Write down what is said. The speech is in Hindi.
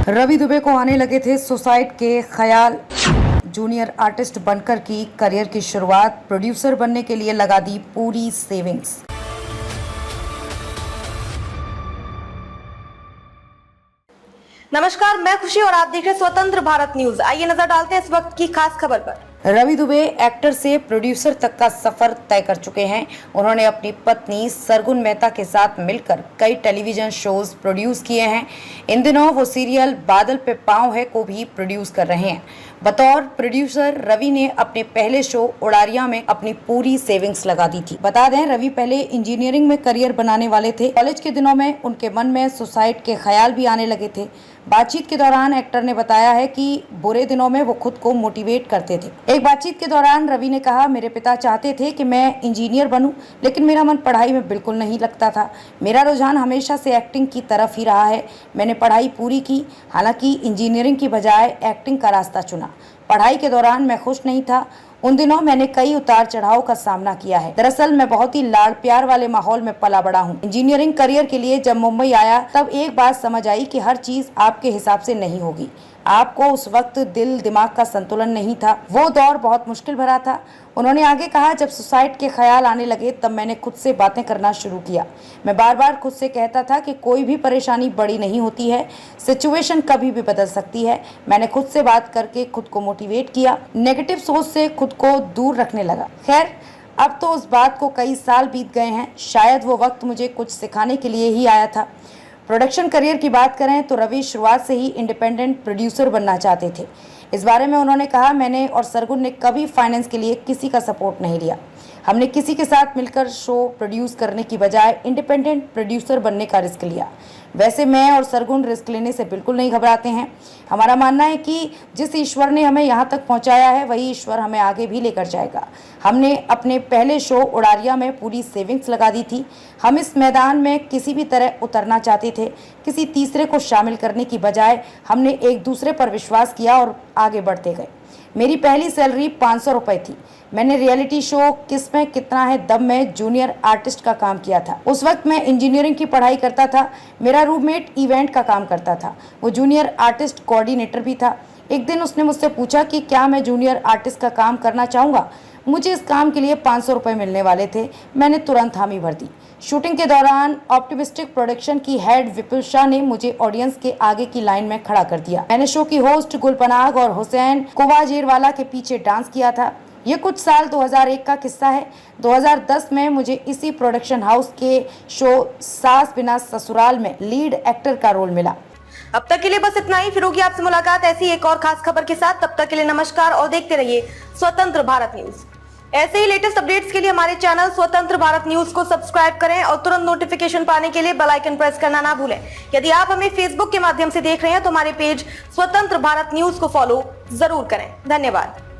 रवि दुबे को आने लगे थे सुसाइड के ख्याल। जूनियर आर्टिस्ट बनकर की करियर की शुरुआत, प्रोड्यूसर बनने के लिए लगा दी पूरी सेविंग्स। नमस्कार, मैं खुशी और आप देख रहे हैं स्वतंत्र भारत न्यूज। आइए नजर डालते हैं इस वक्त की खास खबर पर। रवि दुबे एक्टर से प्रोड्यूसर तक का सफर तय कर चुके हैं। उन्होंने अपनी पत्नी सरगुन मेहता के साथ मिलकर कई टेलीविजन शोज प्रोड्यूस किए हैं। इन दिनों वो सीरियल बादल पे पाँव है को भी प्रोड्यूस कर रहे हैं। बतौर प्रोड्यूसर रवि ने अपने पहले शो उड़ारिया में अपनी पूरी सेविंग्स लगा दी थी। बता दें, रवि पहले इंजीनियरिंग में करियर बनाने वाले थे। कॉलेज के दिनों में उनके मन में सुसाइड के ख्याल भी आने लगे थे। बातचीत के दौरान एक्टर ने बताया है कि बुरे दिनों में वो खुद को मोटिवेट करते थे। एक बातचीत के दौरान रवि ने कहा, मेरे पिता चाहते थे कि मैं इंजीनियर बनूं, लेकिन मेरा मन पढ़ाई में बिल्कुल नहीं लगता था। मेरा रुझान हमेशा से एक्टिंग की तरफ ही रहा है। मैंने पढ़ाई पूरी की, हालांकि इंजीनियरिंग की बजाय एक्टिंग का रास्ता चुना। पढ़ाई के दौरान मैं खुश नहीं था। उन दिनों मैंने कई उतार चढ़ाव का सामना किया है। दरअसल मैं बहुत ही लाड़ प्यार वाले माहौल में पला बड़ा हूँ। इंजीनियरिंग करियर के लिए जब मुंबई आया तब एक बात समझ आई कि हर चीज आपके हिसाब से नहीं होगी। आपको उस वक्त दिल दिमाग का संतुलन नहीं था। वो दौर बहुत मुश्किल भरा था। उन्होंने आगे कहा, जब सुसाइड के ख्याल आने लगे तब मैंने खुद से बातें करना शुरू किया। मैं बार बार खुद से कहता था कि कोई भी परेशानी बड़ी नहीं होती है, सिचुएशन कभी भी बदल सकती है। मैंने खुद से बात करके खुद को मोटिवेट किया, नेगेटिव सोच से खुद को दूर रखने लगा। खैर, अब तो उस बात को कई साल बीत गए हैं। शायद वो वक्त मुझे कुछ सिखाने के लिए ही आया था। प्रोडक्शन करियर की बात करें तो रवि शुरुआत से ही इंडिपेंडेंट प्रोड्यूसर बनना चाहते थे। इस बारे में उन्होंने कहा, मैंने और सरगुन ने कभी फाइनेंस के लिए किसी का सपोर्ट नहीं लिया। हमने किसी के साथ मिलकर शो प्रोड्यूस करने की बजाय इंडिपेंडेंट प्रोड्यूसर बनने का रिस्क लिया। वैसे मैं और सरगुन रिस्क लेने से बिल्कुल नहीं घबराते हैं। हमारा मानना है कि जिस ईश्वर ने हमें यहाँ तक पहुँचाया है वही ईश्वर हमें आगे भी लेकर जाएगा। हमने अपने पहले शो उड़ारिया में पूरी सेविंग्स लगा दी थी। हम इस मैदान में किसी भी तरह उतरना चाहते थे। किसी तीसरे को शामिल करने की बजाय हमने एक दूसरे पर विश्वास किया और आगे बढ़ते गए। मेरी पहली सैलरी 500 रुपये थी। मैंने रियलिटी शो किसमें कितना है दम में जूनियर आर्टिस्ट का काम किया था। उस वक्त मैं इंजीनियरिंग की पढ़ाई करता था। मेरा रूममेट इवेंट का काम करता था। वो जूनियर आर्टिस्ट कोऑर्डिनेटर भी था। एक दिन उसने मुझसे पूछा कि क्या मैं जूनियर आर्टिस्ट का काम करना चाहूँगा। मुझे इस काम के लिए 500 रुपये मिलने वाले थे। मैंने तुरंत हामी भर दी। शूटिंग के दौरान ऑप्टिमिस्टिक प्रोडक्शन की हेड विपुल शाह ने मुझे ऑडियंस के आगे की लाइन में खड़ा कर दिया। मैंने शो की होस्ट गुलपनाग और हुसैन कुवाजेरवाला के पीछे डांस किया था। ये कुछ साल 2001 का किस्सा है। 2010 में मुझे इसी प्रोडक्शन हाउस के शो सास बिना ससुराल में लीड एक्टर का रोल मिला। अब तक के लिए बस इतना ही। फिर होगी आपसे मुलाकात ऐसी एक और खास खबर के साथ। तब तक के लिए नमस्कार और देखते रहिए स्वतंत्र भारत न्यूज। ऐसे ही लेटेस्ट अपडेट्स के लिए हमारे चैनल स्वतंत्र भारत न्यूज को सब्सक्राइब करें और तुरंत नोटिफिकेशन पाने के लिए बेल आइकन प्रेस करना ना भूलें। यदि आप हमें फेसबुक के माध्यम से देख रहे हैं तो हमारे पेज स्वतंत्र भारत न्यूज को फॉलो जरूर करें। धन्यवाद।